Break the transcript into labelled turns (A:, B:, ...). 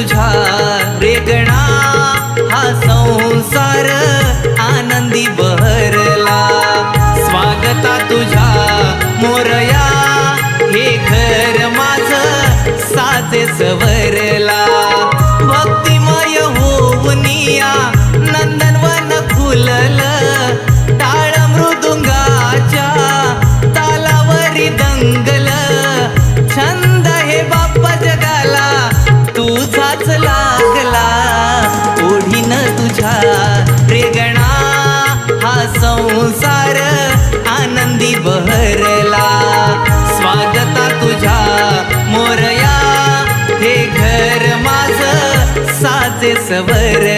A: तुझा रेगणा हा संसार आनंदी बहरला। स्वागता तुझा मोरया हे घर माझं साजे सवरला। भक्तिमय होऊनिया नंदनवन फुललं, टाळ मृदुंगाच्या तालावरी दंगल। छंद हे बाप्पा जगाला तुझाच लागला, ओढीन तुझ्या रेगणा हा संसार आनंदी बहरला। स्वागता तुझ्या मोरया हे घर माझं साजे सवरला।